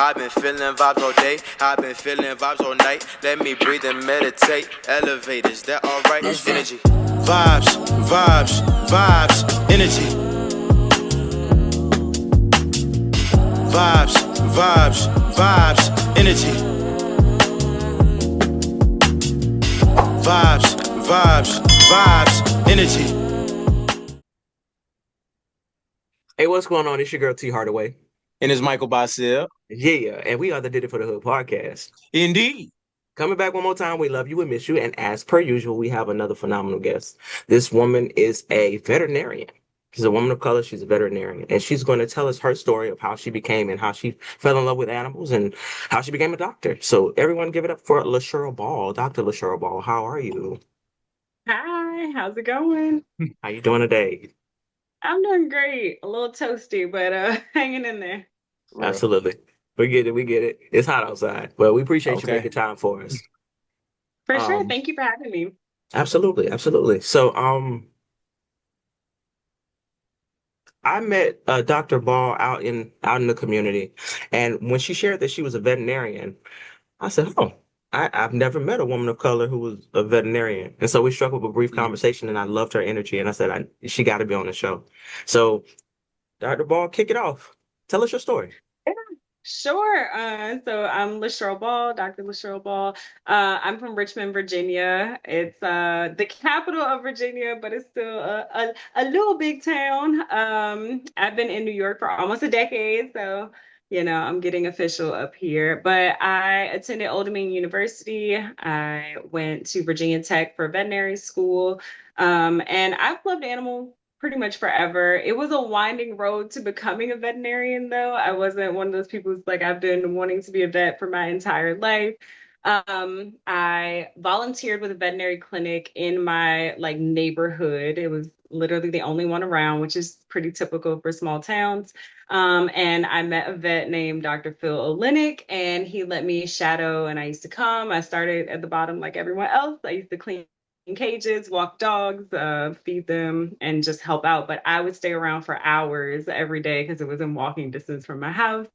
I've been feeling vibes all day. I've been feeling vibes all night. Let me breathe and meditate. Elevate, is that alright? Energy. Vibes, vibes, vibes, energy. Vibes, vibes, vibes, energy. Vibes, vibes, vibes, energy. Hey, what's going on? It's your girl T Hardaway. And it's Michael Basile. Yeah, and we are the Did It for the Hood podcast. Indeed. Coming back one more time, we love you, we miss you, and as per usual, we have another phenomenal guest. This woman is a veterinarian. She's a woman of color, she's a veterinarian, and she's going to tell us her story of how she became and how she fell in love with animals and how she became a doctor. So everyone give it up for LaCheryl Ball. Dr. LaCheryl Ball, how are you? Hi, how's it going? How you doing today? I'm doing great. A little toasty, but hanging in there. Real. Absolutely. We get it, we get it. It's hot outside. Well, we appreciate you Okay. making time for us. For sure. Um, Thank you for having me. Absolutely, absolutely. So, I met Dr. Ball out in the community, and when she shared that she was a veterinarian, I said, "Oh, I've never met a woman of color who was a veterinarian." And so we struck up a brief Mhm. conversation, and I loved her energy, and I said, "She got to be on the show." So, Dr. Ball, kick it off. Tell us your story. Yeah, sure. So I'm LaCheryl Ball, Dr. LaCheryl Ball. I'm from Richmond, Virginia. It's the capital of Virginia, but it's still a little big town. I've been in New York for almost a decade, so I'm getting official up here. But I attended Old Dominion University. I went to Virginia Tech for veterinary school. And I've loved animals pretty much forever. It was a winding road to becoming a veterinarian, though. I wasn't one of those people who's like, I've been wanting to be a vet for my entire life. I volunteered with a veterinary clinic in my like neighborhood. It was literally the only one around, which is pretty typical for small towns. And I met a vet named Dr. Phil Olenek, and he let me shadow. And I used to come. I started at the bottom like everyone else. I used to clean cages, walk dogs, feed them, and just help out. But I would stay around for hours every day because it was in walking distance from my house.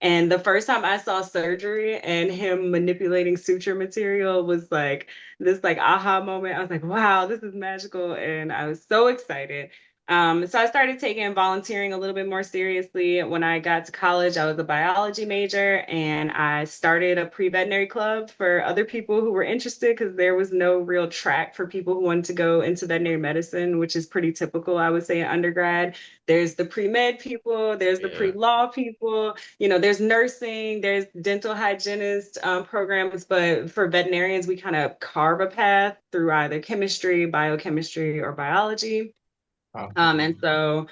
And the first time I saw surgery and him manipulating suture material was like this like aha moment. I was like, wow, this is magical. And I was so excited. So I started taking volunteering a little bit more seriously. When I got to college, I was a biology major and I started a pre-veterinary club for other people who were interested because there was no real track for people who wanted to go into veterinary medicine, which is pretty typical, I would say, in undergrad. There's the pre-med people, there's the Yeah. pre-law people, there's nursing, there's dental hygienist programs, but for veterinarians, we kind of carve a path through either chemistry, biochemistry, or biology. Oh. And so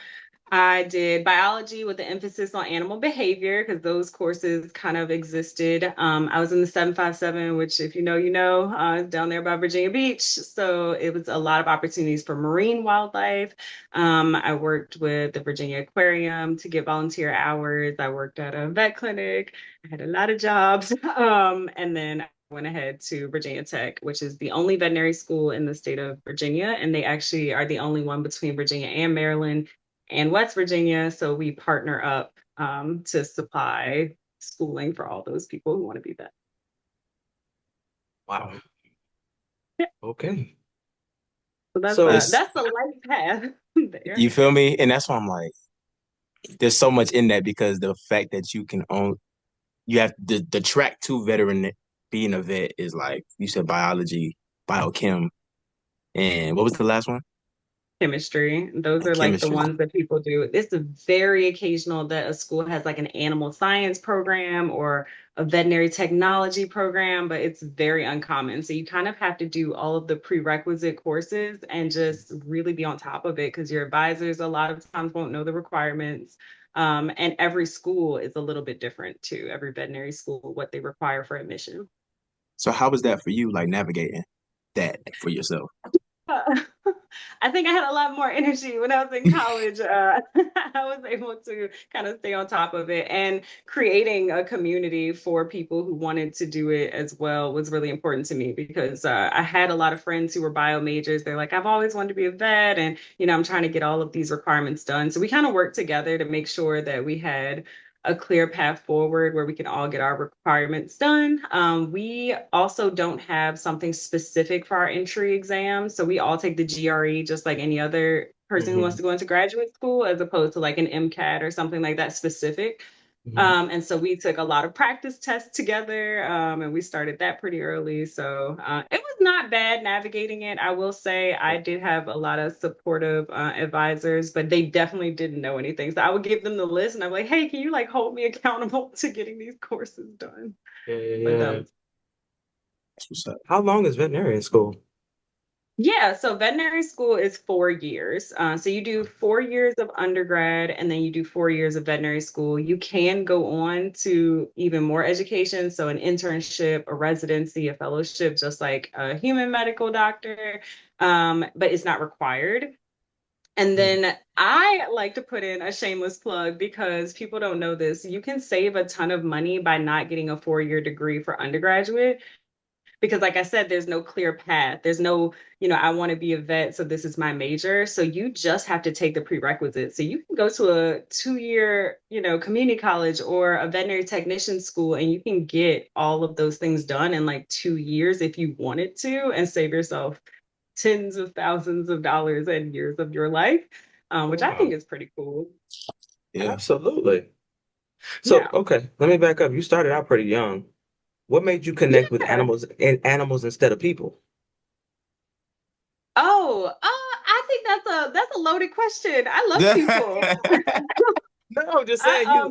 I did biology with the emphasis on animal behavior because those courses kind of existed. I was in the 757, which, if you know, is down there by Virginia Beach. So it was a lot of opportunities for marine wildlife. I worked with the Virginia Aquarium to get volunteer hours. I worked at a vet clinic. I had a lot of jobs. And then I went ahead to Virginia Tech, which is the only veterinary school in the state of Virginia. And they actually are the only one between Virginia and Maryland and West Virginia. So we partner up to supply schooling for all those people who want to be vet. Wow. Okay. So that's So, a It's that's the life path there. you feel me? And that's why I'm like, there's so much in that because the fact that you have the track to veteran being a vet is like you said biology, biochem, and what was the last one? Chemistry. Those And are like the chemistry. ones that people do. It's very occasional that a school has like an animal science program or a veterinary technology program, but it's very uncommon. So you kind of have to do all of the prerequisite courses and just really be on top of it because your advisors a lot of times won't know the requirements. And every school is a little bit different too. Every veterinary school, what they require for admission. So how was that for you, like navigating that for yourself? Uh, I think I had a lot more energy when I was in college. I was able to kind of stay on top of it, and creating a community for people who wanted to do it as well was really important to me because I had a lot of friends who were bio majors. They're like, I've always wanted to be a vet, and I'm trying to get all of these requirements done. So we kind of worked together to make sure that we had a clear path forward where we can all get our requirements done. We also don't have something specific for our entry exam. So we all take the GRE just like any other person who wants Hmm. to go into graduate school, as opposed to like an MCAT or something like that specific. Hmm. And so we took a lot of practice tests together, and we started that pretty early. So it was not bad navigating it. I will say I did have a lot of supportive advisors, but they definitely didn't know anything. So I would give them the list, and I'm like, "Hey, can you like hold me accountable to getting these courses done?" Yeah, yeah, But yeah. That's what's up. How long is veterinarian school? yeah, so veterinary school is 4 years. So you do 4 years of undergrad and then you do 4 years of veterinary school. You can go on to even more education, so an internship, a residency, a fellowship, just like a human medical doctor, but it's not required. And Mm. then I like to put in a shameless plug because people don't know this. You can save a ton of money by not getting a 4 year degree for undergraduate because like I said, there's no clear path. There's no, I want to be a vet, so this is my major. So you just have to take the prerequisites. So you can go to a 2 year, community college or a veterinary technician school and you can get all of those things done in like 2 years if you wanted to and save yourself tens of thousands of dollars and years of your life, which I think Wow. is pretty cool. Yeah. Absolutely. So, Yeah. okay, let me back up. You started out pretty young. What made you connect with Yeah. animals instead of people? Oh, I think that's a loaded question. I love people. No, I'm just saying I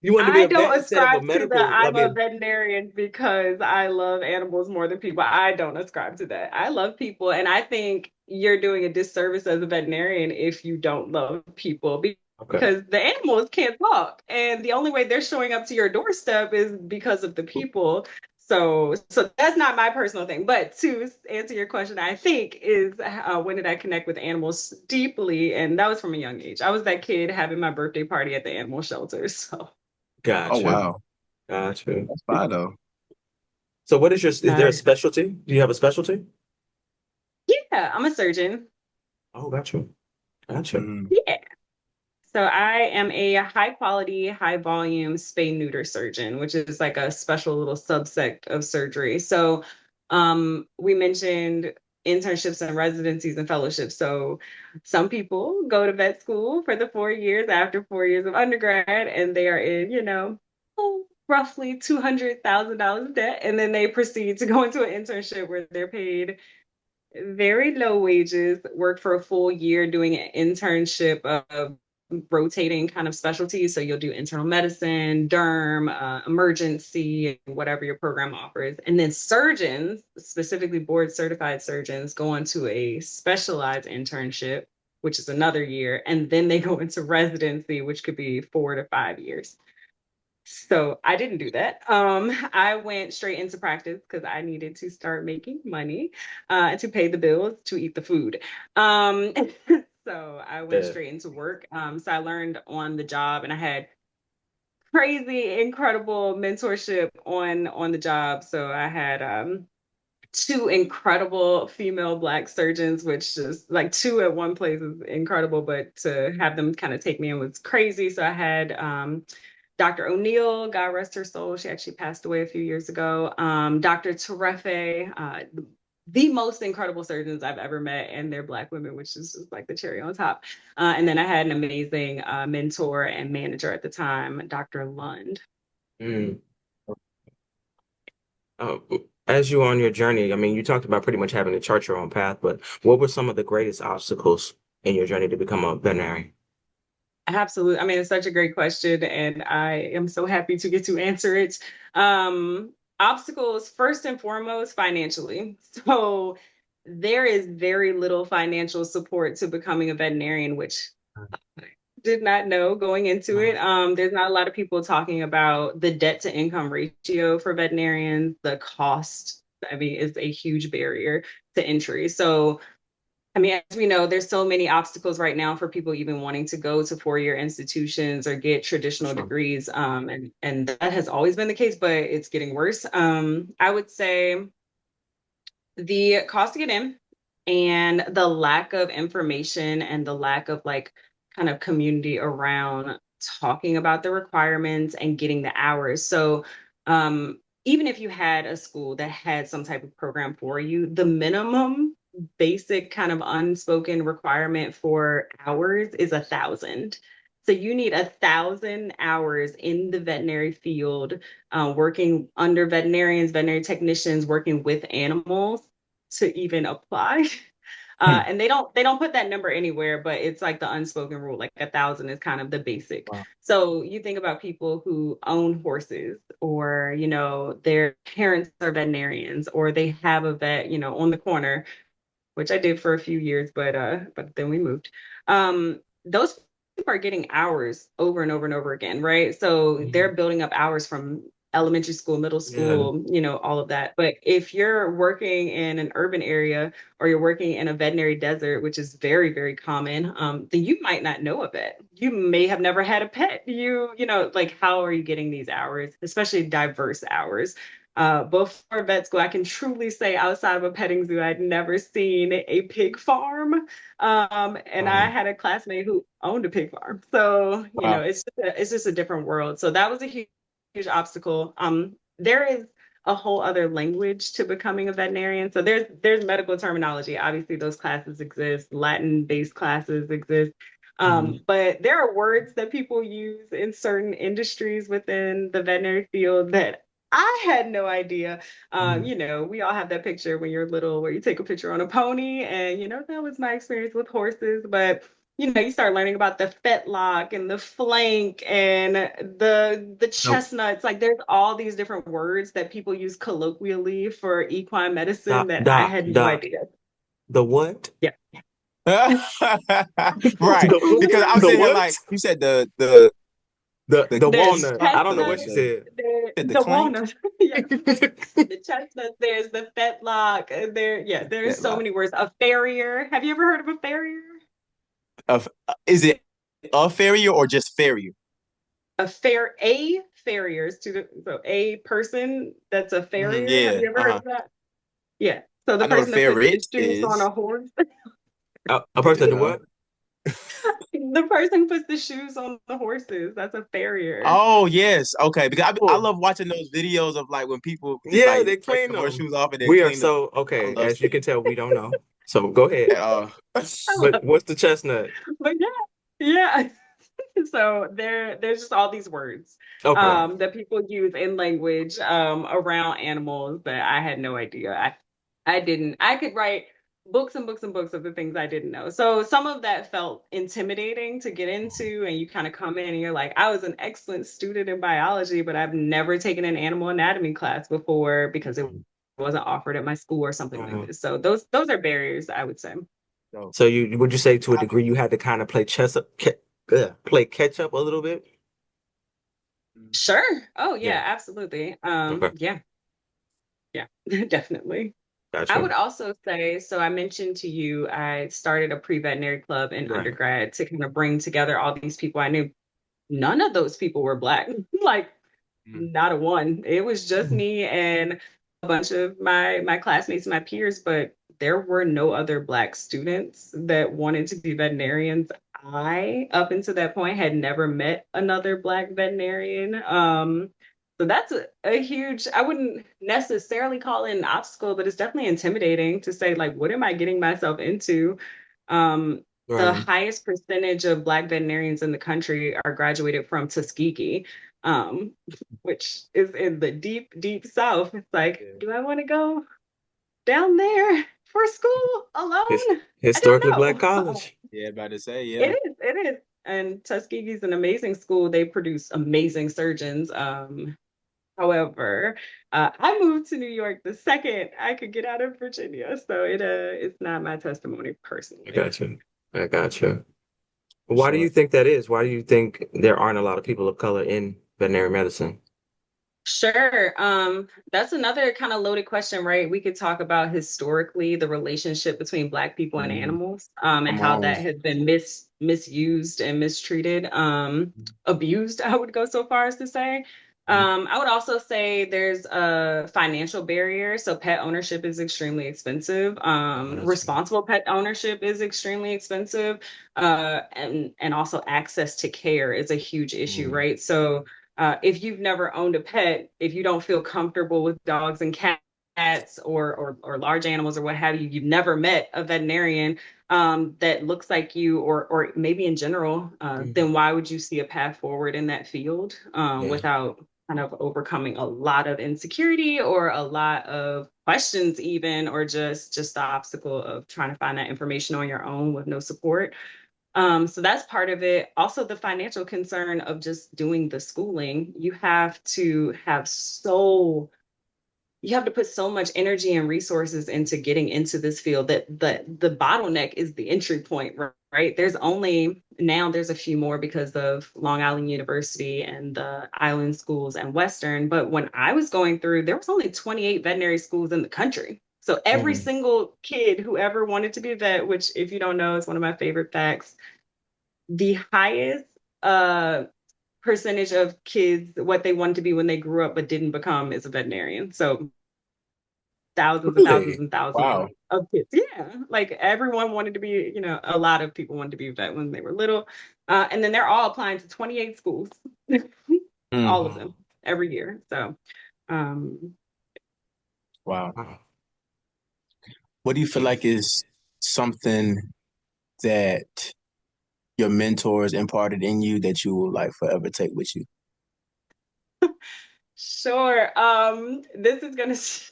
you wanted to be I a vet don't instead of a ascribe to the medical. I I'm a mean, veterinarian because I love animals more than people. I don't ascribe to that. I love people, and I think you're doing a disservice as a veterinarian if you don't love people okay. because the animals can't talk, and the only way they're showing up to your doorstep is because of the people. So that's not my personal thing. But to answer your question, I think is when did I connect with animals deeply, and that was from a young age. I was that kid having my birthday party at the animal shelter. So. Oh Got you. wow. Got you. That's fine though. So is there Uh, a specialty? Do you have a specialty? yeah, I'm a surgeon. Oh, got you. Got you. Mm. Yeah. So I am a high quality, high volume spay neuter surgeon, which is like a special little subsect of surgery. So we mentioned internships and residencies and fellowships. So some people go to vet school for the 4 years after 4 years of undergrad, and they are in, roughly $200,000 debt. And then they proceed to go into an internship where they're paid very low wages, worked for a full year doing an internship of rotating kind of specialties. So you'll do internal medicine, derm, emergency, whatever your program offers. And then surgeons, specifically board certified surgeons, go into a specialized internship, which is another year. And then they go into residency, which could be 4 to 5 years. So I didn't do that. I went straight into practice because I needed to start making money to pay the bills, to eat the food. Um, so I went Yeah. straight into work. So I learned on the job, and I had crazy, incredible mentorship on the job. So I had two incredible female Black surgeons, which is like two at one place is incredible, but to have them kind of take me in was crazy. So I had Dr. O'Neill, God rest her soul. She actually passed away a few years ago. Dr. Terefe, the most incredible surgeons I've ever met, and they're Black women, which is just like the cherry on top. And then I had an amazing mentor and manager at the time, Dr. Lund. Mm. Uh, as you on your journey, I mean, you talked about pretty much having to chart your own path, but what were some of the greatest obstacles in your journey to become a veterinarian? Absolutely. I mean, it's such a great question, and I am so happy to get to answer it. Obstacles, first and foremost, financially. So there is very little financial support to becoming a veterinarian, which I did not know going into it. There's not a lot of people talking about the debt to income ratio for veterinarians. The cost, I mean, is a huge barrier to entry. So I mean, as we know, there's so many obstacles right now for people even wanting to go to 4 year institutions or get traditional Sure. degrees. And that has always been the case, but it's getting worse. I would say the cost to get in and the lack of information and the lack of like kind of community around talking about the requirements and getting the hours. So even if you had a school that had some type of program for you, the minimum basic kind of unspoken requirement for hours is 1,000. So you need 1,000 hours in the veterinary field, working under veterinarians, veterinary technicians, working with animals to even apply. Hmm. And they don't put that number anywhere, but it's like the unspoken rule. Like 1,000 is kind of the basic. Wow. So you think about people who own horses, or their parents are veterinarians, or they have a vet, on the corner, which I did for a few years, but then we moved. Those people are getting hours over and over and over again, right? So Mhm. they're building up hours from elementary school, middle Yeah. school, all of that. But if you're working in an urban area, or you're working in a veterinary desert, which is very, very common, then you might not know a vet. You may have never had a pet. Like, how are you getting these hours, especially diverse hours? Before vet school, I can truly say outside of a petting zoo, I'd never seen a pig farm. And I had a classmate who owned a pig farm. So, Wow. it's just a different world. So that was a huge, huge obstacle. There is a whole other language to becoming a veterinarian. So there's medical terminology. Obviously, those classes exist, Latin-based classes exist. Mhm. But there are words that people use in certain industries within the veterinary field that I had no idea. Mhm. We all have that picture when you're little where you take a picture on a pony, and that was my experience with horses. But you start learning about the fetlock and the flank and the No, chestnuts. Like, there's all these different words that people use colloquially for equine medicine doc, that I doc, had no doc. idea. The what? Yeah. Right. Because I'm The sitting here what? like you said the the The There's walnut. I don't know what chestnuts, she said. the the clank, walnuts. Yeah. The chestnuts, there's the fetlock, there's that so lie. many words. A farrier. Have you ever heard of a farrier? Is it a farrier or just farrier? A farrier is so a person that's a farrier. Have Yeah. you ever heard Uh-huh. of that? Yeah. So the I know what a person that puts farrier the shoes on is. a horse, A person that do what? the person who puts the shoes on the horses, that's a farrier. Oh yes, okay. Because I Oh, love watching those videos of like when people yeah, like they break clean the them. horseshoes off and then We are clean them. so I okay. love As you seeing can tell, we don't know. So go ahead. that. I But love what's the chestnut? But yeah. So there's just all these words Okay. that people use in language around animals that I had no idea. I could write books and books and books of the things I didn't know. So some of that felt intimidating to get into, and you kind of come in and you're like, I was an excellent student in biology, but I've never taken an animal anatomy class before because it wasn't offered at my school or something like Uh, this. So those are barriers, I would say. So so you would you say to a I, degree you had to kind of play play catch up a little bit? Sure. Oh Yeah. yeah, absolutely. Okay. Yeah, definitely. I Gotcha. would also say, so I mentioned to you, I started a pre-veterinary club in Right. undergrad to kind of bring together all these people I knew. None of those people were Black, like mm, not a one. It was just Mhm. me and a bunch of my classmates and my peers, but there were no other Black students that wanted to be veterinarians. Up until that point, had never met another Black veterinarian. So that's a huge, I wouldn't necessarily call it an obstacle, but it's definitely intimidating to say, like, what am I getting myself into? The Right. highest percentage of Black veterinarians in the country are graduated from Tuskegee, um, which is in the deep, deep South. It's like, yeah. do I want to go down there for school His alone? I historically don't Black know. college. Yeah, about to say, It yeah. is, it is. And Tuskegee's an amazing school. They produce amazing surgeons. However, I moved to New York the second I could get out of Virginia, so it's not my testimony I personally. got you. I got you. For Why do sure. you think that is? Why do you think there aren't a lot of people of color in veterinary medicine? Sure. That's another kind of loaded question, right? We could talk about historically the relationship between Black people and Mm, animals, and come how on. that has been misused and mistreated, abused, I would go so far as to say. I would also say there's a financial barrier. So pet ownership is extremely expensive. Oh, that's right. Responsible pet ownership is extremely expensive. And also access to care is a huge issue, Mm, right? So if you've never owned a pet, if you don't feel comfortable with dogs and cats or large animals or what have you, you've never met a veterinarian that looks like you or maybe in general, mm, then why would you see a path forward in that field yeah. without kind of overcoming a lot of insecurity or a lot of questions even or just the obstacle of trying to find that information on your own with no support. So that's part of it. Also, the financial concern of just doing the schooling. You have to put so much energy and resources into getting into this field that the bottleneck is the entry point, right? There's a few more because of Long Island University and the island schools and Western. But when I was going through, there was only 28 veterinary schools in the country. So every Mm, single kid who ever wanted to be a vet, which if you don't know is one of my favorite facts, the highest uh percentage of kids what they wanted to be when they grew up but didn't become is a veterinarian. So thousands and thousands really? and thousands Wow. of kids. Yeah, like everyone wanted to be, a lot of people wanted to be a vet when they were little. And then they're all applying to 28 schools, all Mm, of them Wow. every year. So, um, wow. Wow. What do you feel like is something that your mentors imparted in you that you will like forever take with you? sure. This is gonna this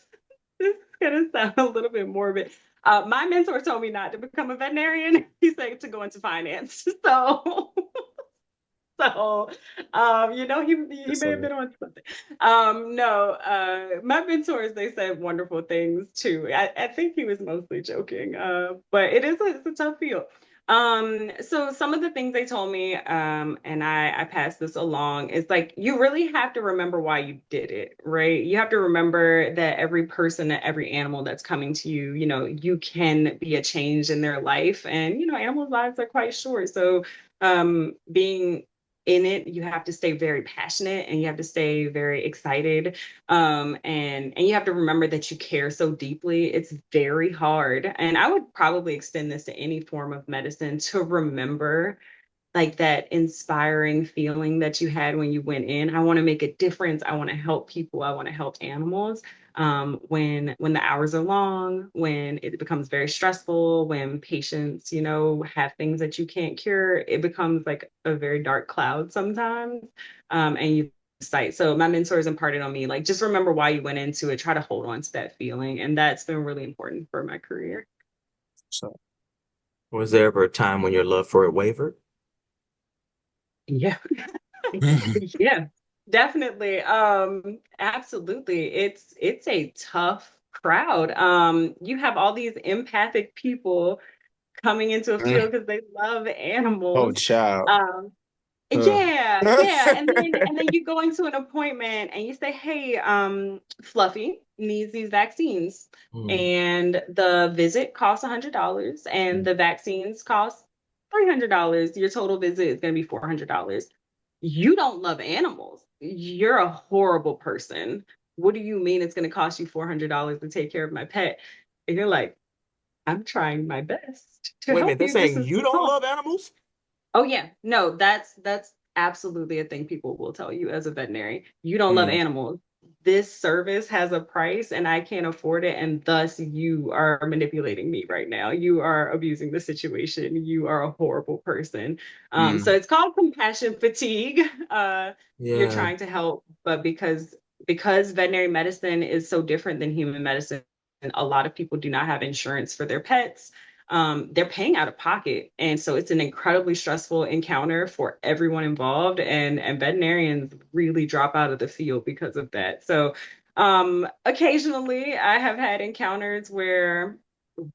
is gonna sound a little bit morbid. My mentor told me not to become a veterinarian. He said to go into finance. So So, he may have So, been on something. No, my mentors, they said wonderful things too. I think he was mostly joking, but it's a tough field. So some of the things they told me, and I passed this along, is like you really have to remember why you did it, right? You have to remember that every person, every animal that's coming to you, you can be a change in their life, and animals' lives are quite short. So being in it, you have to stay very passionate and you have to stay very excited. And you have to remember that you care so deeply. It's very hard. And I would probably extend this to any form of medicine to remember like that inspiring feeling that you had when you went in. I want to make a difference. I want to help people. I want to help animals. When the hours are long, when it becomes very stressful, when patients, have things that you can't cure, it becomes like a very dark cloud sometimes. And you sight. So my mentors imparted on me, like just remember why you went into it, try to hold on to that feeling. And that's been really important for my career. so Was there ever a time when your love for it wavered? Yeah. Yeah, definitely. Absolutely. It's a tough crowd. You have all these empathic people coming into a Mm. field because they love Oh, animals. child. Um, Uh. yeah, yeah. And then you go into an appointment and you say, hey, Fluffy needs these vaccines. Mm, And the visit costs $100 and the vaccines cost $300. Your total visit is going to be $400. You don't love animals. You're a horrible person. What do you mean it's going to cost you $400 to take care of my pet? And you're like, I'm trying my best to wait a minute, help they're you. This saying is you the don't cost. love animals? Oh yeah, no, that's absolutely a thing people will tell you as a veterinarian. You don't love Mm, animals. This service has a price and I can't afford it, and thus you are manipulating me right now. You are abusing the situation. You are a horrible person. So mm, it's called compassion fatigue. You're Yeah. trying to help, but because veterinary medicine is so different than human medicine, a lot of people do not have insurance for their pets. They're paying out of pocket. And so it's an incredibly stressful encounter for everyone involved. And veterinarians really drop out of the field because of that. So occasionally I have had encounters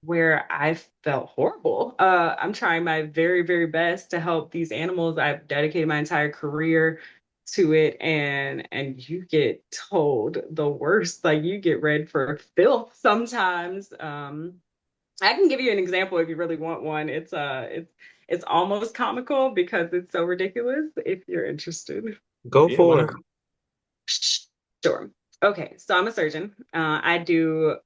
where I felt horrible. I'm trying my very, very best to help these animals. I've dedicated my entire career to it and you get told the worst, like you get read for filth sometimes. I can give you an example if you really want one. It's almost comical because it's so ridiculous if you're interested. Go yeah, why for not? it. Sure. Okay, so I'm a surgeon. I do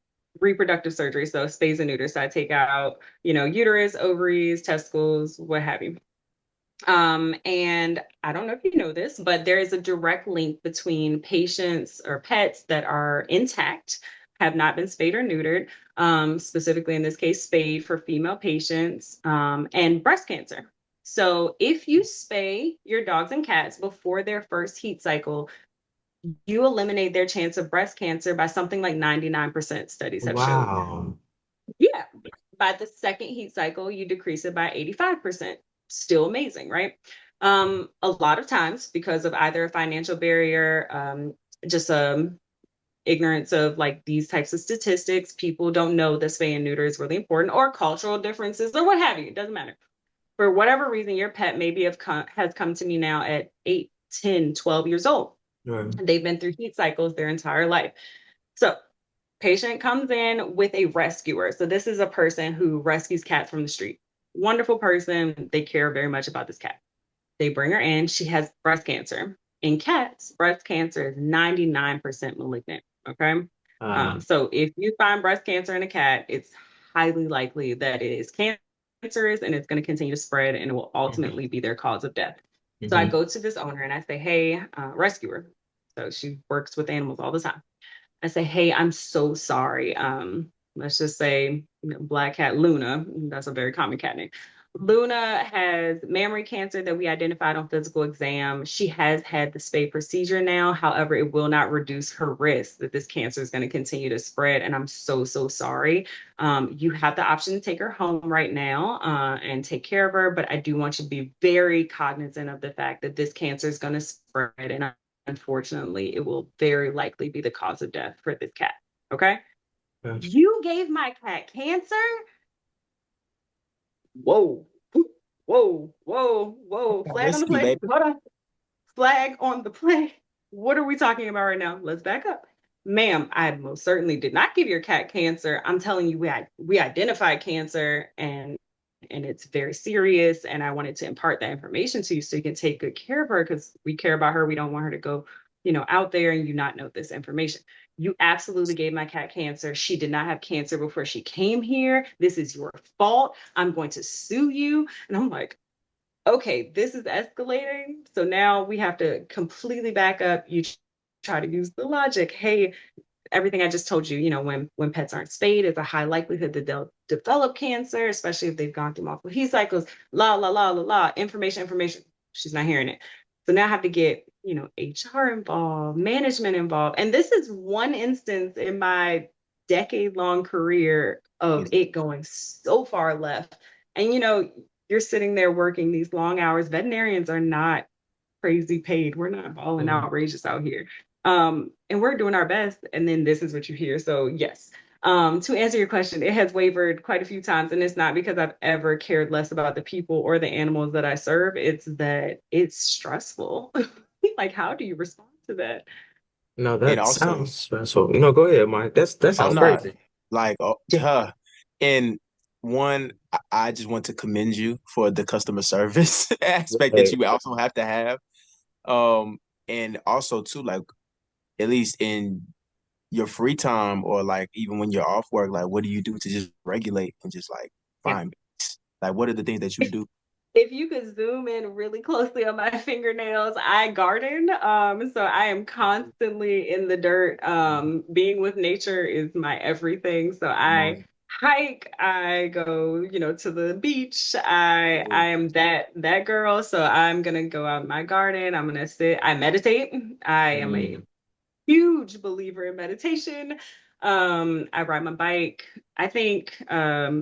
reproductive surgery, so spades and neuters. So I take out, uterus, ovaries, testicles, what have you. And I don't know if you know this, but there is a direct link between patients or pets that are intact, have not been spayed or neutered, specifically in this case, spayed for female patients, and breast cancer. So if you spay your dogs and cats before their first heat cycle, you eliminate their chance of breast cancer by something like 99%, studies have showed. Wow. Yeah. By the second heat cycle, you decrease it by 85%. Still amazing, right? A lot of times, because of either a financial barrier, just ignorance of like these types of statistics, people don't know that spay and neuter is really important, or cultural differences, or what have you. It doesn't matter. For whatever reason, your pet maybe has come to me now at 8, 10, 12 years old. Right. They've been through heat cycles their entire life. So patient comes in with a rescuer. So this is a person who rescues cats from the street. Wonderful person. They care very much about this cat. They bring her in. She has breast cancer. In cats, breast cancer is 99% malignant. Okay. Uh, So if you find breast cancer in a cat, it's highly likely that it is cancerous and it's going to continue to spread and it will mhm, ultimately be their cause of death. So I mhm. go to this owner and I say, hey, rescuer. So she works with animals all the time. I say, hey, I'm so sorry. Let's just say Black Cat Luna. That's a very common cat name. Luna has mammary cancer that we identified on physical exam. She has had the spay procedure now. However, it will not reduce her risk that this cancer is going to continue to spread. And I'm so, so sorry. You have the option to take her home right now and take care of her. But I do want you to be very cognizant of the fact that this cancer is going to spread. And unfortunately, it will very likely be the cause of death for this cat. Okay. Gotcha. You gave my cat cancer? Whoa. Whoa. Whoa. Whoa. Flag on the Risky, play. baby. Hold on. Flag on the play. What are we talking about right now? Let's back up. Ma'am, I most certainly did not give your cat cancer. I'm telling you, we identified cancer and it's very serious. And I wanted to impart that information to you so you can take good care of her because we care about her. We don't want her to go, out there and you not know this information. You absolutely gave my cat cancer. She did not have cancer before she came here. This is your fault. I'm going to sue you. And I'm like, okay, this is escalating. So now we have to completely back up. You try to use the logic. Hey, everything I just told you, when pets aren't spayed, it's a high likelihood that they'll develop cancer, especially if they've gone through multiple heat cycles. La la la la la. Information. She's not hearing it. So now I have to get, HR involved, management involved. And this is one instance in my decade-long career of it going so far left. And you're sitting there working these long hours. Veterinarians are not crazy paid. We're not balling Mhm. outrageous out here. And we're doing our best. And then this is what you hear. So yes. To answer your question, it has wavered quite a few times, and it's not because I've ever cared less about the people or the animals that I serve. It's that it's stressful. Like, how do you respond to that? No, And that also, sounds stressful. No, go ahead, Mike. That oh sounds no, crazy. like oh yeah. And one, I just want to commend you for the customer service aspect that Right. you also have to have. Um, and also too, like at least in your free time or like even when you're off work, like what do you do to just regulate and just like Yeah. find peace? Like what are the things that you do? If you could zoom in really closely on my fingernails, I garden. So I am constantly in the dirt. Being with nature is my everything. So I Um, hike, I go, to the beach. I am that girl. So I'm gonna go out in my garden. I'm gonna sit, I meditate. I am a mm, huge believer in meditation. I ride my bike. I think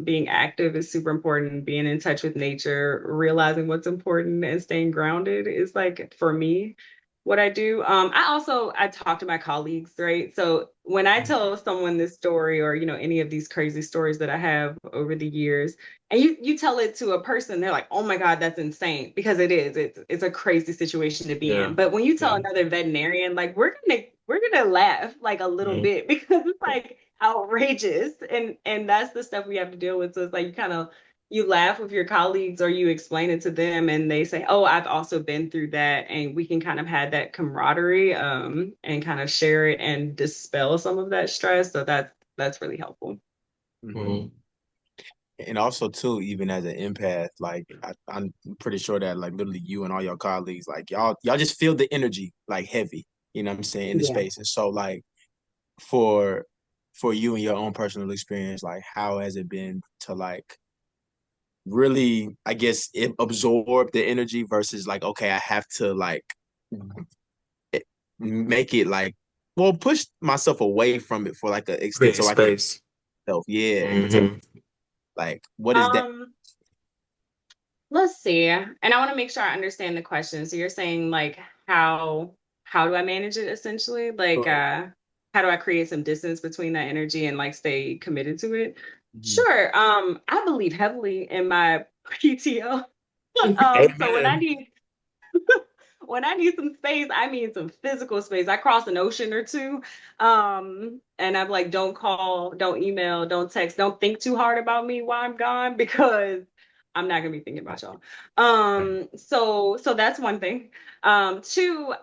being active is super important. Being in touch with nature, realizing what's important, and staying grounded is like for me what I do. I talk to my colleagues, right? So when I tell someone this story or any of these crazy stories that I have over the years, and you tell it to a person, they're like, "Oh my God, that's insane," because it is. It's a crazy situation to be in. yeah. But when you tell Yeah. another veterinarian, like we're gonna laugh like a little Mhm. bit because it's like outrageous, and that's the stuff we have to deal with. So it's like you kind of you laugh with your colleagues or you explain it to them and they say, "Oh, I've also been through that," and we can kind of have that camaraderie and kind of share it and dispel some of that stress. So that's really helpful. Mhm. Mhm. And also too, even as an empath, like I'm pretty sure that like literally you and all your colleagues, like y'all just feel the energy like heavy, you know what I'm saying, in the Yeah. space. And so like for for you and your own personal experience, like how has it been to like really, I guess, absorb the energy versus like, okay, I have to like it- make it like, well, push myself away from it for like an extent Create so I can space. self, yeah, in terms Hmm. like what is that? Um, let's see. And I want to make sure I understand the question. So you're saying like how do I manage it essentially? Like Right. how do I create some distance between that energy and like stay committed to it? Mhm. Sure. I believe heavily in my PTO. So Amen. when I need some space, I mean some physical space. I cross an ocean or two. And I'm like, don't call, don't email, don't text, don't think too hard about me while I'm gone because I'm not gonna be thinking about y'all. So that's one thing. Two,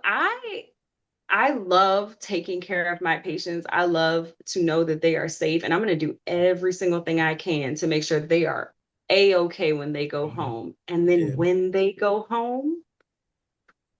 I love taking care of my patients. I love to know that they are safe, and I'm going to do every single thing I can to make sure they are a-okay when they go Mhm. home. And then Yeah. when they go home,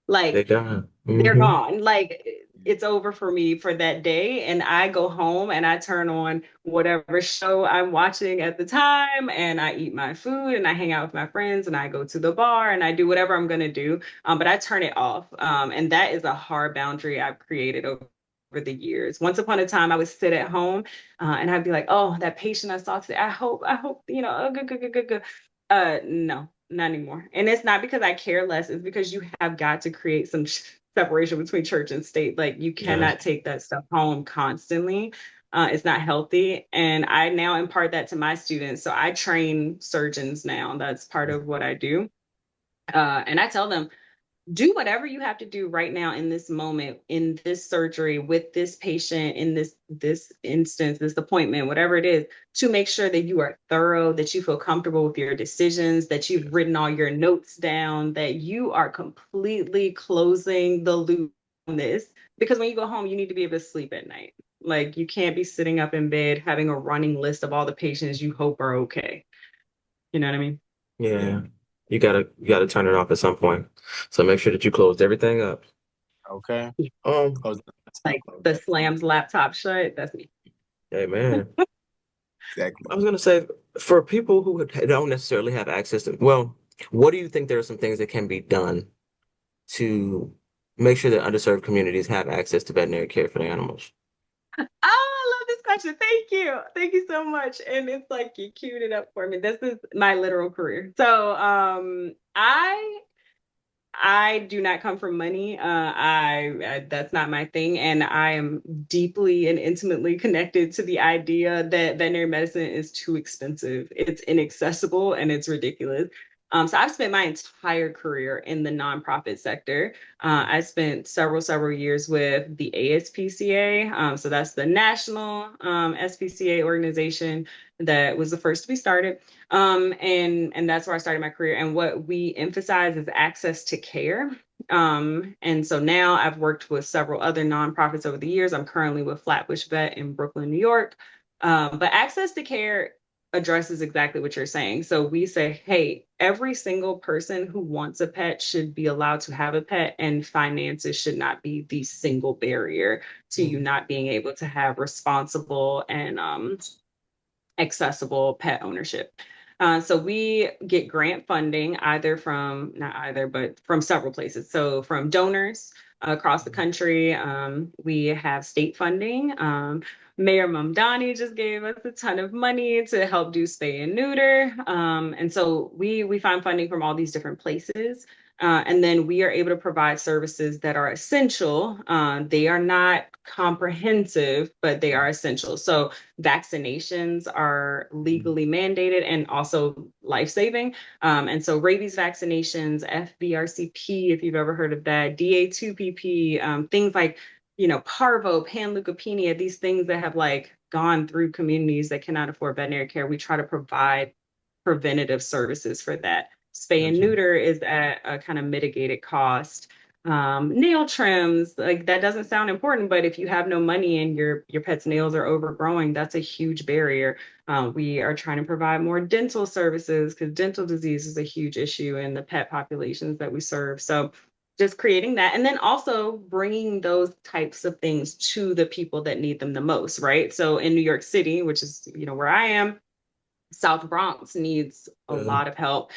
They like gone. they're Hmm. gone. Like it's over for me for that day. And I go home and I turn on whatever show I'm watching at the time and I eat my food and I hang out with my friends and I go to the bar and I do whatever I'm going to do. But I turn it off. And that is a hard boundary I've created over the years. Once upon a time, I would sit at home and I'd be like, oh, that patient I saw today, I hope, good, good, good, good, good. No, not anymore. And it's not because I care less, it's because you have got to create some separation between church and state. Like you Yeah. cannot take that stuff home constantly. It's not healthy. And I now impart that to my students. So I train surgeons now. That's part of what I do. And I tell them, do whatever you have to do right now in this moment, in this surgery, with this patient, in this instance, this appointment, whatever it is, to make sure that you are thorough, that you feel comfortable with your decisions, that you've written all your notes down, that you are completely closing the loop on this. Because when you go home, you need to be able to sleep at night. Like you can't be sitting up in bed having a running list of all the patients you hope are okay. You know what I mean? Yeah. You gotta turn it off at some point. So make sure that you closed everything up. Okay. Um, Close the laptop, Like close the that. slams laptop shut. That's me. hey man. Exactly. I was gonna say for people who don't necessarily have access to, well, what do you think there are some things that can be done to make sure that underserved communities have access to veterinary care for their animals? Oh, I love this question. Thank you. Thank you so much. And it's like you queued it up for me. This is my literal career. So I do not come from money. I that's not my thing, and I am deeply and intimately connected to the idea that veterinary medicine is too expensive. It's inaccessible and it's ridiculous. So I've spent my entire career in the nonprofit sector. I spent several years with the ASPCA. So that's the national SPCA organization that was the first to be started. And that's where I started my career. And what we emphasize is access to care. And so now I've worked with several other nonprofits over the years. I'm currently with Flatbush Vet in Brooklyn, New York. But access to care addresses exactly what you're saying. So we say, hey, every single person who wants a pet should be allowed to have a pet, and finances should not be the single barrier to you not being able to have responsible and accessible pet ownership. So we get grant funding either from, not either, but from several places. So from donors across the country, we have state funding. Mayor Mamdani just gave us a ton of money to help do spay and neuter. And so we find funding from all these different places. And then we are able to provide services that are essential. They are not comprehensive, but they are essential. So vaccinations are legally mandated and also life-saving. And so rabies vaccinations, FBRCP, if you've ever heard of that, DA2PP, things like, parvo, panleukopenia, these things that have like gone through communities that cannot afford veterinary care, we try to preventative services for that. Spay and Gotcha. neuter is at a kind of mitigated cost. Nail trims, like that doesn't sound important, but if you have no money and your pet's nails are overgrowing, that's a huge barrier. We are trying to provide more dental services because dental disease is a huge issue in the pet populations that we serve. So just creating that and then also bringing those types of things to the people that need them the most, right? So in New York City, which is, where I am, South Bronx needs a Uh, lot of help.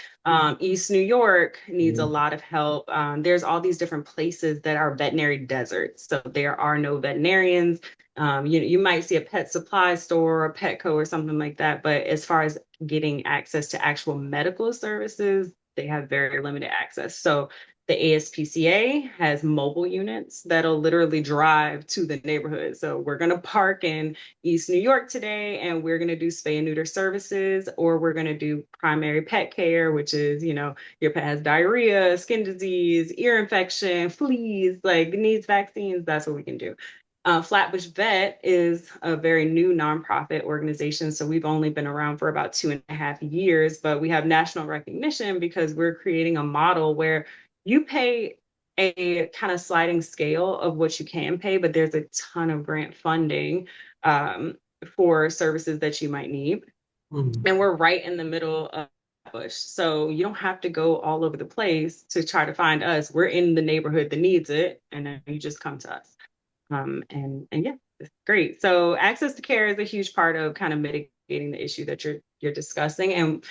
East New York needs a mhm, lot of help. There's all these different places that are veterinary deserts. So there are no veterinarians. You might see a pet supply store or Petco or something like that. But as far as getting access to actual medical services, they have very limited access. So the ASPCA has mobile units that'll literally drive to the neighborhood. So we're going to park in East New York today, and we're going to do spay and neuter services, or we're going to do primary pet care, which is, your pet has diarrhea, skin disease, ear infection, fleas, like needs vaccines. That's what we can do. Flatbush Vet is a very new nonprofit organization. So we've only been around for about 2.5 years, but we have national recognition because we're creating a model where you pay a kind of sliding scale of what you can pay, but there's a ton of grant funding for services that you might need. mhm, And we're right in the middle of Bush. So you don't have to go all over the place to try to find us. We're in the neighborhood that needs it, and then you just come to us. And yeah, it's great. So access to care is a huge part of kind of mitigating the issue that you're discussing. And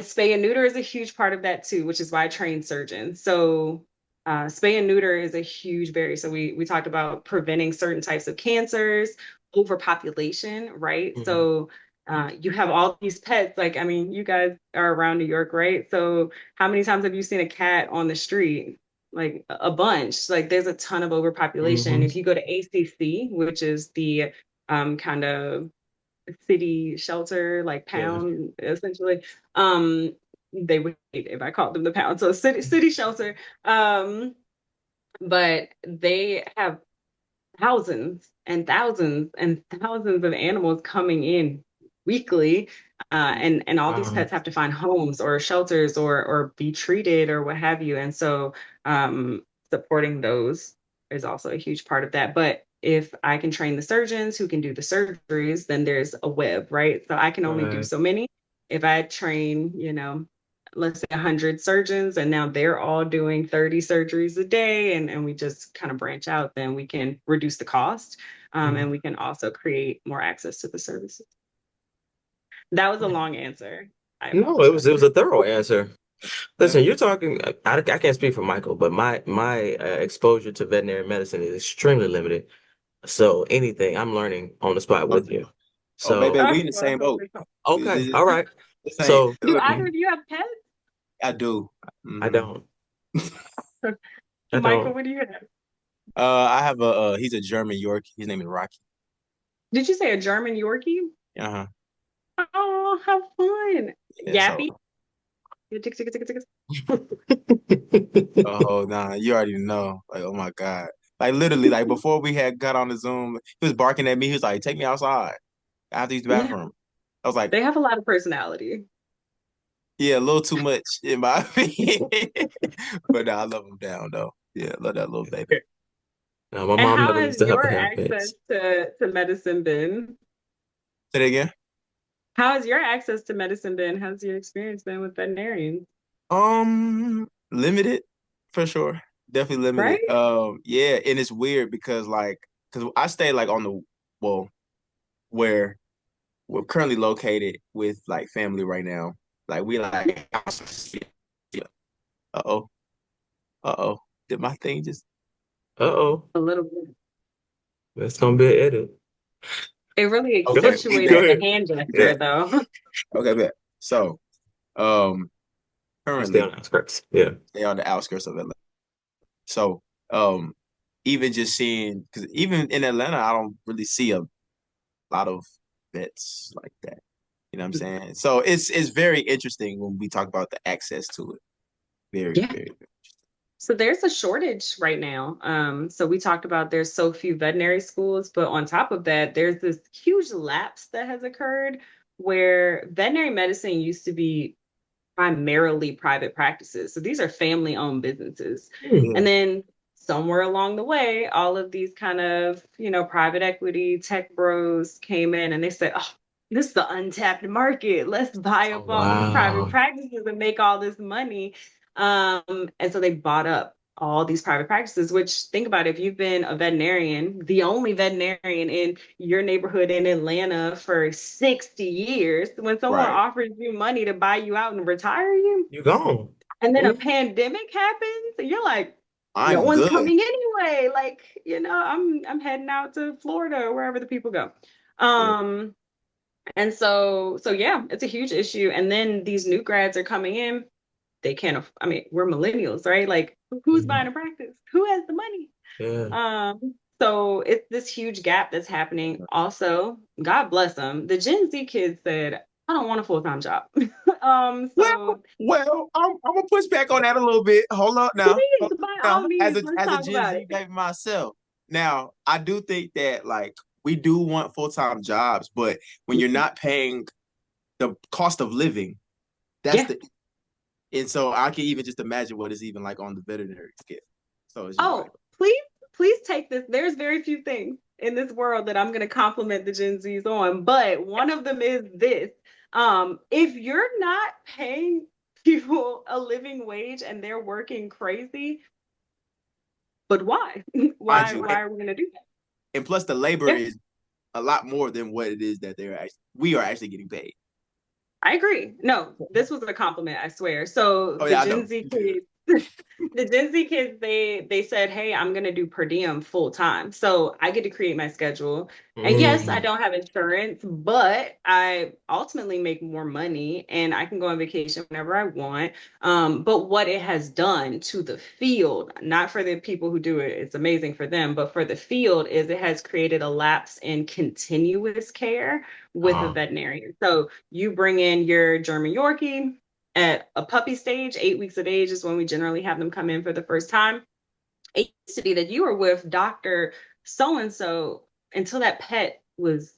spay and neuter is a huge part of that too, which is why I train surgeons. So spay and neuter is a huge barrier. So we talked about preventing certain types of cancers, overpopulation, right? mhm. So you have all these pets. Like, I mean, you guys are around New York, right? So how many times have you seen a cat on the street? Like a bunch. Like there's a ton of overpopulation. Mhm. If you go to ACC, which is the kind of city shelter, like Yeah. pound, essentially. Um, they would hate if I called them the pound. So city shelter. But they have thousands and thousands and thousands of animals coming in weekly. And all these Wow. pets have to find homes or shelters or be treated or what have you. And so supporting those is also a huge part of that. But if I can train the surgeons who can do the surgeries, then there's a web, right? So I can only do Right. so many. If I train, let's say 100 surgeons and now they're all doing 30 surgeries a day and we just kind of branch out, then we can reduce the cost, and Mhm. we can also create more access to the services. That was a long answer. I No, it was apologize. a thorough answer. Yeah. Listen, you're talking. I can't speak for Michael, but my exposure to veterinary medicine is extremely limited. So anything I'm learning on the spot Oh, with you. oh, baby, So we Oh, in the well, same boat. okay, all right. This ain't. So do Look, either of you have pets? I do. I Hmm. don't. I Michael, don't. what do you have? I have a. He's a German Yorkie. His name is Rocky. Did you say a German Yorkie? Uh-huh. Oh, how fun. Yeah. Yappy. So, Tick, tick, tick, tick, tick. oh nah, you already know. Like, oh my God. Like literally, like before we had got on the Zoom, he was barking at me. He was like, "Take me outside. I have to use the Yeah, bathroom." I was like, they have a lot of personality. "Yeah, a little too much in my opinion." But nah, I love him down though. Yeah, I love that little baby. No, my And mom how never has used to have your to have access pets. to medicine been? Say that again. How has your access to medicine been? How's your experience been with veterinarians? Limited for sure. Definitely limited. Right? Yeah, and it's weird because because I stay like on the well, where we're currently located with like family right now. Like we like, uh-oh, uh-oh. Did my thing just Uh-oh, A little bit. that's gonna be an edit. It really Go okay, ahead. we Go accentuated back. the ahead. hand Yeah, gesture, though. Okay, back. So, um, we stay on currently the outskirts. Yeah. they are on the outskirts of Atlanta. So, um, even just seeing, because even in Atlanta, I don't really see a lot of vets like that. You know what I'm saying? So it's very interesting when we talk about the access to it. Very, Yeah. very, very. So there's a shortage right now. So we talked about there's so few veterinary schools, but on top of that, there's this huge lapse that has occurred where veterinary medicine used to be primarily private practices. So these are family-owned businesses. Hmm. And then somewhere along the way, all of these kind of, private equity tech bros came in and they said, oh, this is the untapped market. Let's buy Oh, up all these private wow. practices and make all this money. And so they bought up all these private practices, which think about it, if you've been a veterinarian, the only veterinarian in your neighborhood in Atlanta for 60 years, when someone Right. offers you money to buy you out and retire you, You gone. and then a Mhm. pandemic happens, and you're like, no I'm one's good. coming anyway. Like, I'm heading out to Florida or wherever the people go. Yeah. Um, and so yeah, it's a huge issue. And then these new grads are coming in. They can't, I mean, we're millennials, right? Like, who's buying Mhm. a practice? Who has the money? Yeah. So it's this huge gap that's happening. Also, God bless them. The Gen Z kids said, I don't want a full-time job. So I'm gonna push back on that a little bit. Hold up now. please, Hold up by all now. means, let's As a talk Gen about Z it. baby myself. Now, I do think that like we do want full-time jobs, but when you're not paying the cost of living, that's Yeah. the and so I can even just imagine what it's even like on the veterinary scale. So it's just like, Oh, please take this. There's very few things in this world that I'm going to compliment the Gen Zs on, but one of them is this. If you're not paying people a living wage and they're working crazy, but why? mind why you, why are we going to do that? and plus the labor Yeah, is a lot more than what it is that we are actually getting paid. I agree. No, this was a compliment, I swear. So Oh the yeah, I Gen know. Z kids, the Gen Z kids, they said, "Hey, I'm gonna do per diem full time, so I get to create my schedule." And yes, I Mm. don't have insurance, but I ultimately make more money, and I can go on vacation whenever I want. But what it has done to the field, not for the people who do it, it's amazing for them, but for the field, is it has created a lapse in continuous care with a Uh, veterinarian. So you bring in your German Yorkie at a puppy stage, 8 weeks of age is when we generally have them come in for the first time. It used to be that you were with Dr. So and so until that pet was,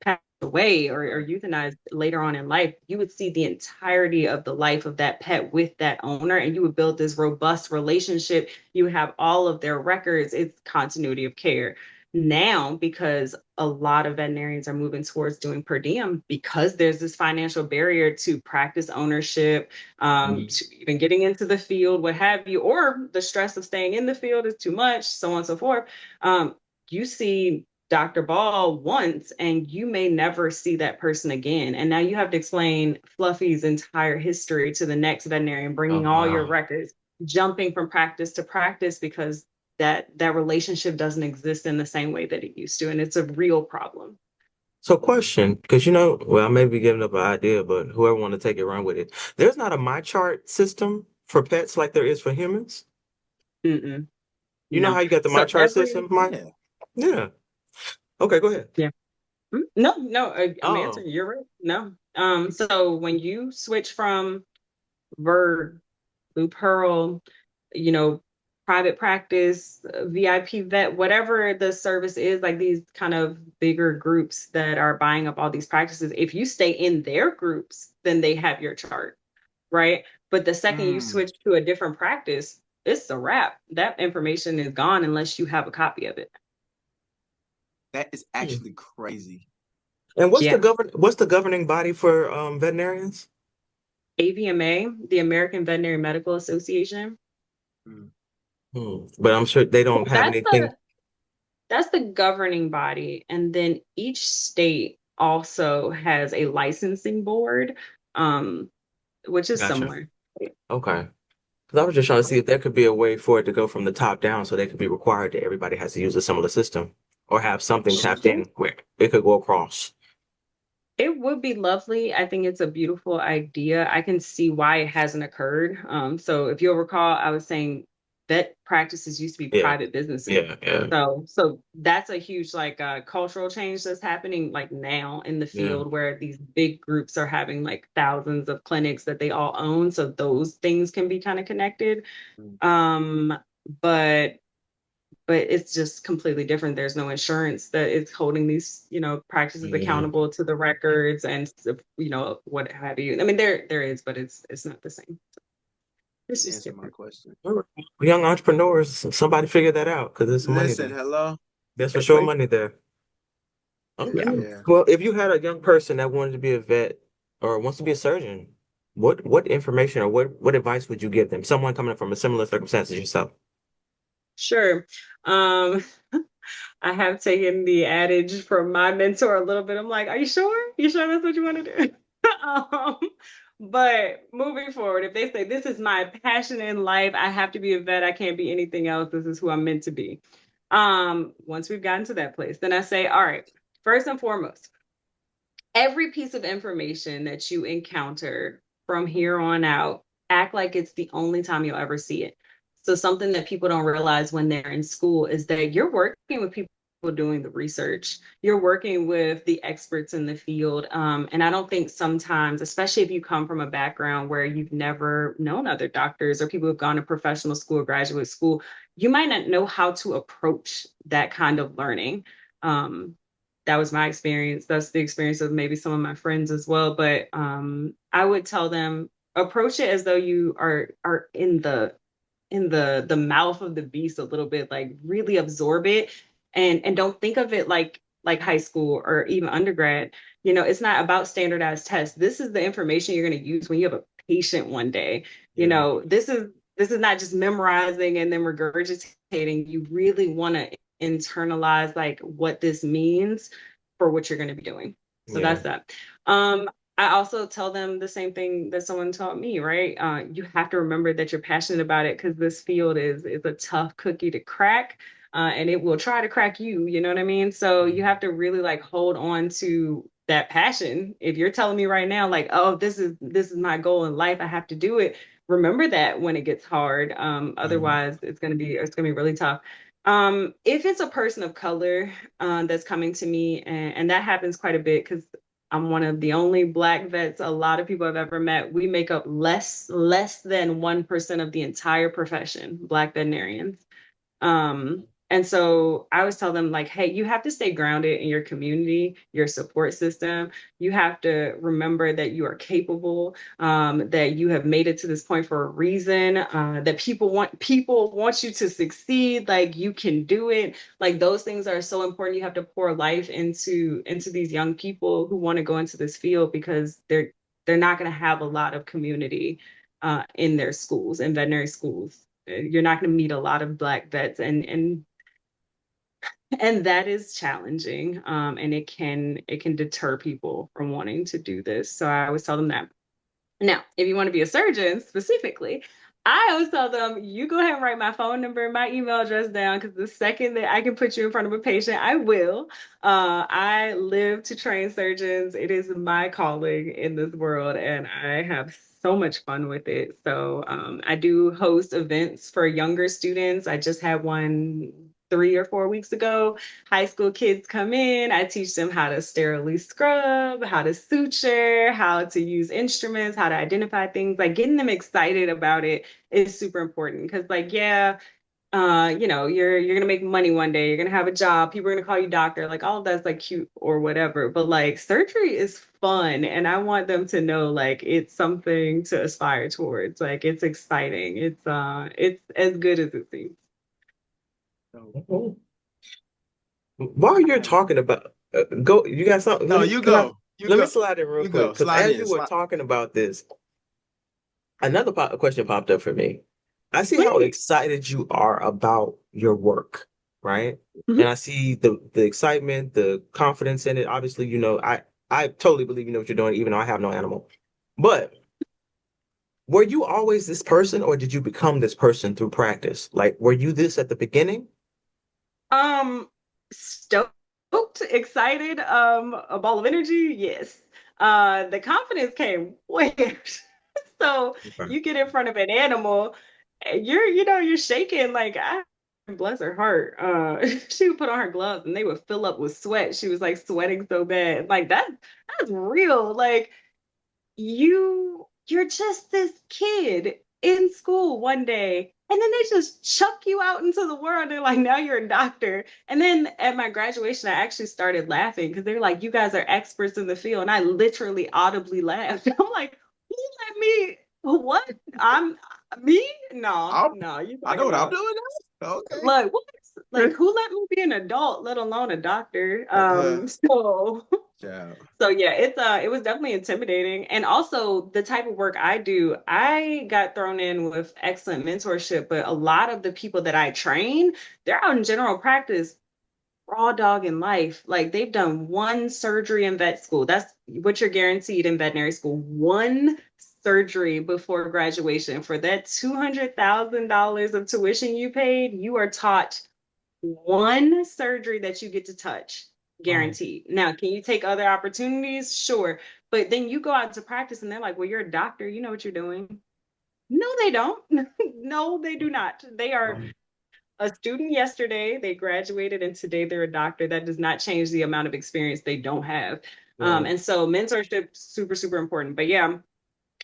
passed away or euthanized later on in life. You would see the entirety of the life of that pet with that owner, and you would build this robust relationship. You have all of their records. It's continuity of care. Now, because a lot of veterinarians are moving towards doing per diem because there's this financial barrier to practice ownership, to even getting into the field, what have you, or the stress of staying in the field is too much, so on and so forth. You see Dr. Ball once and you may never see that person again. And now you have to explain Fluffy's entire history to the next veterinarian, oh, bringing all your wow. records, jumping from practice to practice because that relationship doesn't exist in the same way that it used to. And it's a real problem. So question, because well, I may be giving up an idea, but whoever want to take it, run with it. There's not a my chart system for pets like there is for humans. Mm-mm, You know no. how you got the my So chart system, every, Mike? Yeah. Yeah. Okay, go ahead. yeah. No, I'm Oh, answering. You're right. No. So when you switch from Verb, Blue Pearl, you know, private practice, VIP vet, whatever the service is, like these kind of bigger groups that are buying up all these practices, if you stay in their groups, then they have your chart, right? But the second you Mm, switch to a different practice, it's a wrap. That information is gone unless you have a copy of it. that is hmm. actually crazy. And Yeah. what's the governing body for veterinarians? AVMA, the American Veterinary Medical Association. Mm. Hmm. But I'm sure they don't have That's anything. the That's the governing body. And then each state also has a licensing board, um, which is Gotcha. similar. Okay. Because I was just trying to see if there could be a way for it to go from the top down so they could be required that everybody has to use a similar system or have something tapped in where it could go across. It would be lovely. I think it's a beautiful idea. I can see why it hasn't occurred. So if you'll recall, I was saying vet practices used to be Yeah. private businesses. Yeah. Yeah. So that's a huge like cultural change that's happening like now in the Yeah. field where these big groups are having like thousands of clinics that they all own. So those things can be kind of connected. Mm. Um, but but it's just completely different. There's no insurance that is holding these, practices Yeah. accountable to the records and, what have you. I mean, there is, but it's not the same. It's just Answer my different. question. Young entrepreneurs, somebody figure that out because there's some money Listen, there. hello. There's for sure money there. Okay. Yeah. Well, if you had a young person that wanted to be a vet or wants to be a surgeon, what information or what advice would you give them? Someone coming from a similar circumstance as yourself. Sure. Um, I have taken the adage from my mentor a little bit. I'm like, are you sure? You sure that's what you want to do? um, but moving forward, if they say this is my passion in life, I have to be a vet. I can't be anything else. This is who I'm meant to be. Once we've gotten to that place, then I say, all right, first and foremost, every piece of information that you encounter from here on out, act like it's the only time you'll ever see it. So something that people don't realize when they're in school is that you're working with people doing the research. You're working with the experts in the field. And I don't think sometimes, especially if you come from a background where you've never known other doctors or people who've gone to professional school, graduate school, you might not know how to approach that kind of learning. Um, that was my experience. That's the experience of maybe some of my friends as well. But I would tell them approach it as though you are in the mouth of the beast a little bit, like really absorb it and don't think of it like high school or even undergrad. It's not about standardized tests. This is the information you're going to use when you have a patient one day. Yeah. This is not just memorizing and then regurgitating. You really want to internalize like what this means for what you're going to be doing. So Yeah. that's that. I also tell them the same thing that someone taught me, right? You have to remember that you're passionate about it because this field is a tough cookie to crack, and it will try to crack you. You know what I mean? So you have to really like hold on to that passion. If you're telling me right now, like, oh, this is my goal in life, I have to do it. Remember that when it gets hard. Otherwise, it's gonna be really tough. If it's a person of color that's coming to me, and that happens quite a bit because I'm one of the only Black vets a lot of people have ever met. We make up less than 1% of the entire profession, Black veterinarians. And so I always tell them, like, hey, you have to stay grounded in your community, your support system. You have to remember that you are capable, that you have made it to this point for a reason, that people want you to succeed, like you can do it. Like those things are so important. You have to pour life into these young people who want to go into this field because they're not going to have a lot of community in their schools, in veterinary schools. You're not going to meet a lot of Black vets, and that is challenging, and it can deter people from wanting to do this. So I always tell them that. Now, if you want to be a surgeon specifically, I always tell them, you go ahead and write my phone number and my email address down because the second that I can put you in front of a patient, I will. I live to train surgeons. It is my calling in this world, and I have so much fun with it. So I do host events for younger students. I just had one 3 or 4 weeks ago. High school kids come in, I teach them how to sterilely scrub, how to suture, how to use instruments, how to identify things. Like getting them excited about it is super important because, like, yeah, you're gonna make money one day, you're gonna have a job, people are gonna call you doctor, like all of that's like cute or whatever. But like surgery is fun, and I want them to know like it's something to aspire towards. Like it's exciting. It's as good as it seems. Mhm. While you're talking about, go, you got something? No, you Can I, go. You let me go. slide in real You go. quick because Slide as in. you were Slide. talking about this, another question popped up for me. I see how Please. excited you are about your work, right? And Mhm. I see the excitement, the confidence in it. Obviously, I totally believe you know what you're doing, even though I have no animal. But were you always this person, or did you become this person through practice? Like, were you this at the beginning? Um, Stoked, excited, a ball of energy. Yes. The confidence came way after. So Okay. you get in front of an animal, and you're shaking like bless her heart. She would put on her gloves and they would fill up with sweat. She was like sweating so bad. Like that's real. Like you're just this kid in school one day And then they just chuck you out into the world. They're like, now you're a doctor. And then at my graduation, I actually started laughing because they're like, you guys are experts in the field. And I literally audibly laughed. I'm like, who let me? What? I'm me? No, I no. You I talking know what I'm about doing now. like what? Like who let me be an adult, let alone a doctor? Okay. So Yeah. so yeah, it was definitely intimidating. And also the type of work I do, I got thrown in with excellent mentorship, but a lot of the people that I train, they're out in general practice, raw dog in life. Like they've done one surgery in vet school. That's what you're guaranteed in veterinary school. One surgery before graduation. For that $200,000 of tuition you paid, you are taught one surgery that you get to touch, Oh, guaranteed. Now, can you take other opportunities? Sure. But then you go out to practice and they're like, well, you're a doctor. You know what you're doing. No, they don't. No, they do not. They are um, a student yesterday, they graduated, and today they're a doctor. That does not change the amount of experience they don't have. right. And so mentorship super, super important. But yeah,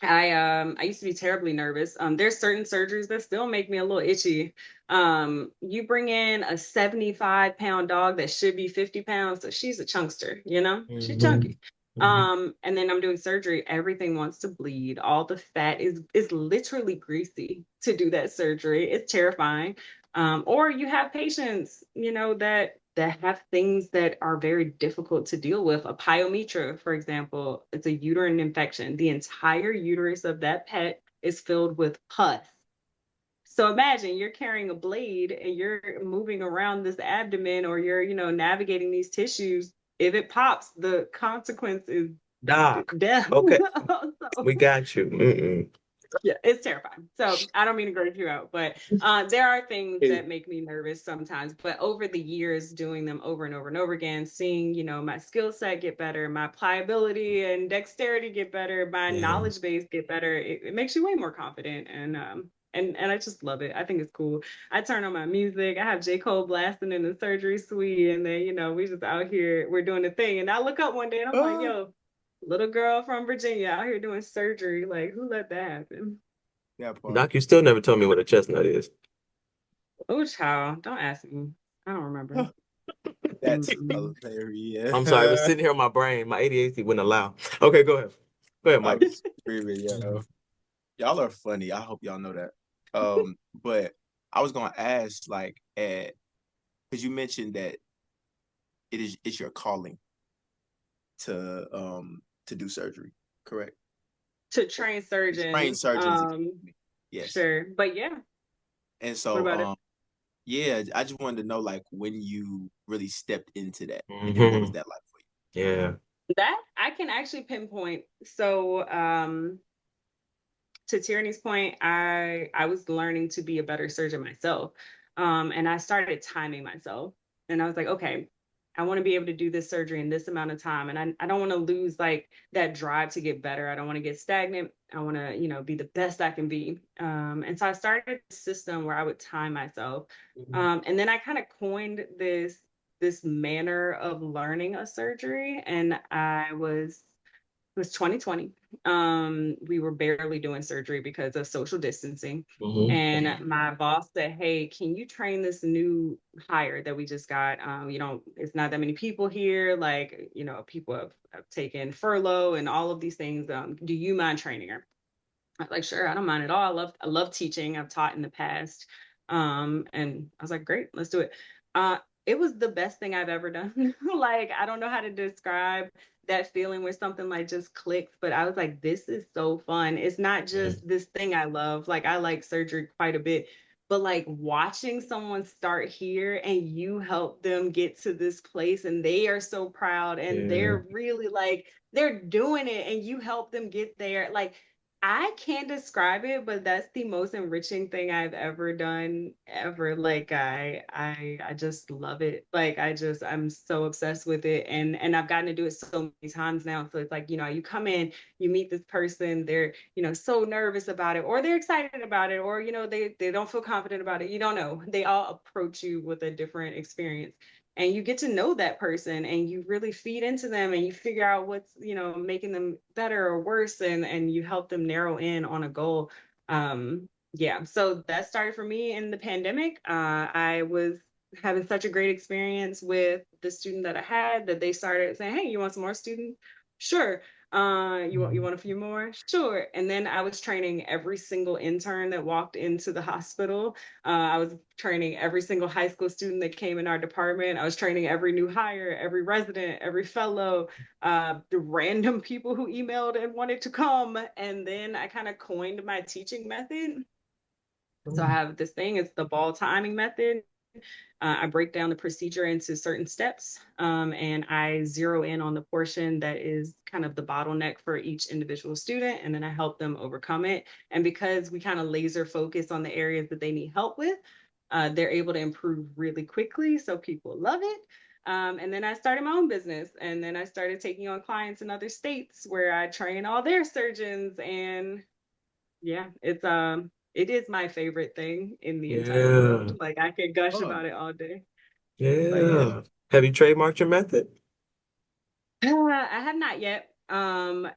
I used to be terribly nervous. There's certain surgeries that still make me a little itchy. You bring in a 75-pound dog that should be 50 pounds, so she's a chunkster, you know? She's Hmm. chunky. Hmm. And then I'm doing surgery, everything wants to bleed. All the fat is literally greasy to do that surgery. It's terrifying. Or you have patients, you know, that have things that are very difficult to deal with. A pyometra, for example, it's a uterine infection. The entire uterus of that pet is filled with pus. So imagine you're carrying a blade and you're moving around this abdomen or you're, you know, navigating these tissues. If it pops, the consequence is Doc. death. Okay, So we got you. Mm-mm. yeah, it's terrifying. So I don't mean to gross you out, but there are things It- that make me nervous sometimes. But over the years, doing them over and over and over again, seeing, you know, my skill set get better, my pliability and dexterity get better, my Yeah. knowledge base get better, it makes you way more confident. And I just love it. I think it's cool. I turn on my music. I have J. Cole blasting in the surgery suite, and then, you know, we just out here, we're doing the thing. And I look up one day and I'm like, uh, yo, little girl from Virginia out here doing surgery. Like, who let that happen? that part. Doc, you still never told me what a chestnut is. Oh, child, don't ask me. I don't remember. That's Mm-mm. hilarious. I'm sorry, it was sitting here in my brain. My ADHD wouldn't allow. Okay, go ahead. Go ahead, Mike. I'm screaming, yo. Y'all are funny. I hope y'all know that. But I was gonna ask, like, because you mentioned that it's your calling to do surgery, correct? To train Train surgeons. surgeons, excuse me. Yes. Sure. But yeah, And what so, about it? yeah, I just wanted to know, like, when you really stepped into that, and what was Hmm. that like for Yeah. That I can actually pinpoint. So, to Tierney's point, I was learning to be a better surgeon myself. And I started timing myself. And I was like, okay, I want to be able to do this surgery in this amount of time. And I don't want to lose like that drive to get better. I don't want to get stagnant. I want to, you know, be the best I can be. And so I started a system where I would time myself. Mhm. And then I kind of coined this manner of learning a surgery. And it was 2020. We were barely doing surgery because of social distancing. Mhm. And my boss said, hey, can you train this new hire that we just got? You know, it's not that many people here. Like, you know, people have taken furlough and all of these things. Do you mind training her? I was like, sure, I don't mind at all. I love teaching. I've taught in the past. And I was like, great, let's do it. It was the best thing I've ever done. Like, I don't know how to describe that feeling where something like just clicks, but I was like, this is so fun. It's not Yeah. just this thing I love. Like, I like surgery quite a bit, but like watching someone start here and you help them get to this place and they are so proud and Yeah. they're really like, they're doing it and you help them get there. Like, I can't describe it, but that's the most enriching thing I've ever done ever. Like I just love it. Like I'm so obsessed with it and I've gotten to do it so many times now. So it's like, you know, you come in, you meet this person, they're, you know, so nervous about it or they're excited about it or you know, they don't feel confident about it. You don't know. They all approach you with a different experience and you get to know that person and you really feed into them and you figure out what's you know making them better or worse and you help them narrow in on a goal. Yeah, so that started for me in the pandemic. I was having such a great experience with the student that I had that they started saying, "Hey, you want some more students? Sure. You want a few more? Sure." And then I was training every single intern that walked into the hospital. I was training every single high school student that came in our department. I was training every new hire, every resident, every fellow, the random people who emailed and wanted to come. And then I kind of coined my teaching method. So I have this thing, it's the ball timing method. I break down the procedure into certain steps, and I zero in on the portion that is kind of the bottleneck for each individual student, and then I help them overcome it. And because we kind of laser focus on the areas that they need help with, they're able to improve really quickly. So people love it. And then I started my own business, and then I started taking on clients in other states where I train all their surgeons. And yeah, it is my favorite thing in the entire Yeah. world. Like I could gush Oh, about it all day. But yeah. Yeah. Have you trademarked your method? I have not yet.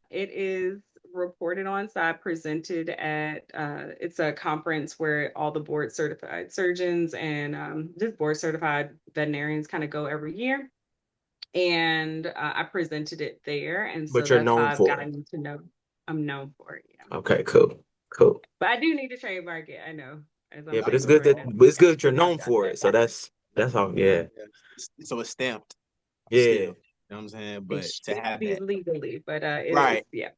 It is reported on. So I presented at it's a conference where all the board certified surgeons and just board certified veterinarians kind of go every year. And I presented it there. And so But you're that's how known I've for it. gotten to know I'm known for it. Yeah. Okay, cool. Cool. But I do need to trademark it. I know as I'm Yeah, but like it's a good speaking right that now. but it's good you're known for it. So that's all. Yeah. yeah. So it's stamped still. Yeah. You know what I'm saying? It But to should have be that, legally, but it is, right, yeah.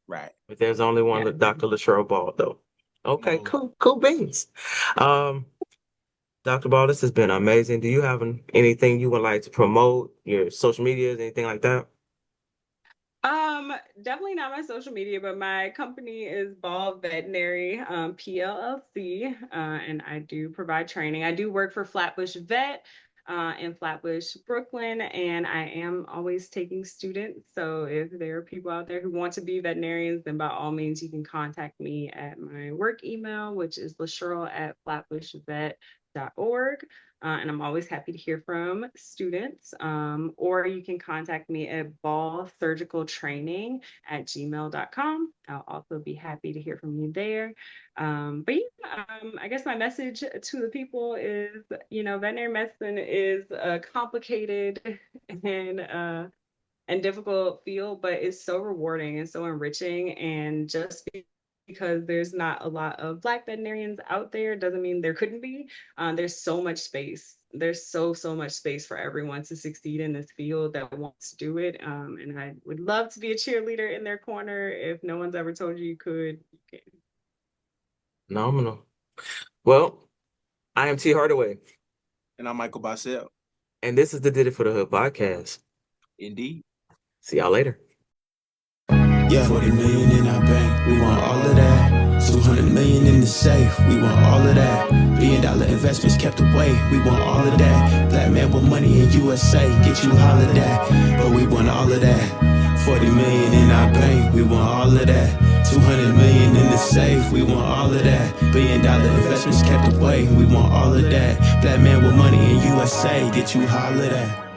right. But there's only one Yeah. Dr. LaCheryl Ball though. Okay, No, cool. Cool beans. Um, Dr. Ball, this has been amazing. Do you have anything you would like to promote, your social medias, anything like that? Definitely not my social media, but my company is Ball Veterinary, PLLC, and I do provide training. I do work for Flatbush Vet, in Flatbush, Brooklyn, and I am always taking students. So if there are people out there who want to be veterinarians, then by all means, you can contact me at my work email, which is LaCheryl@flatbushvet.org. And I'm always happy to hear from students. Or you can contact me at ballsurgicaltraining@gmail.com. I'll also be happy to hear from you there. But yeah, I guess my message to the people is, veterinary medicine is a complicated and difficult field, but it's so rewarding and so enriching. And just because there's not a lot of Black veterinarians out there doesn't mean there couldn't be. There's so much space. There's so much space for everyone to succeed in this field that wants to do it. And I would love to be a cheerleader in their corner. If no one's ever told you you could, you can. Phenomenal. Well, I am T. Hardaway, and I'm Michael Bassell. and this is the Did It for the Hood podcast. Indeed. See y'all later. Yeah, 40 million in our bank, we want all of that. 200 million in the safe, we want all of that. $1 billion investments kept away, we want all of that. Black man with money in USA, get you hollered at, but we want all of that. 40 million in our bank, we want all of that. 200 million in the safe, we want all of that. $1 billion investments kept away, we want all of that. Black man with money in USA, get you hollered at.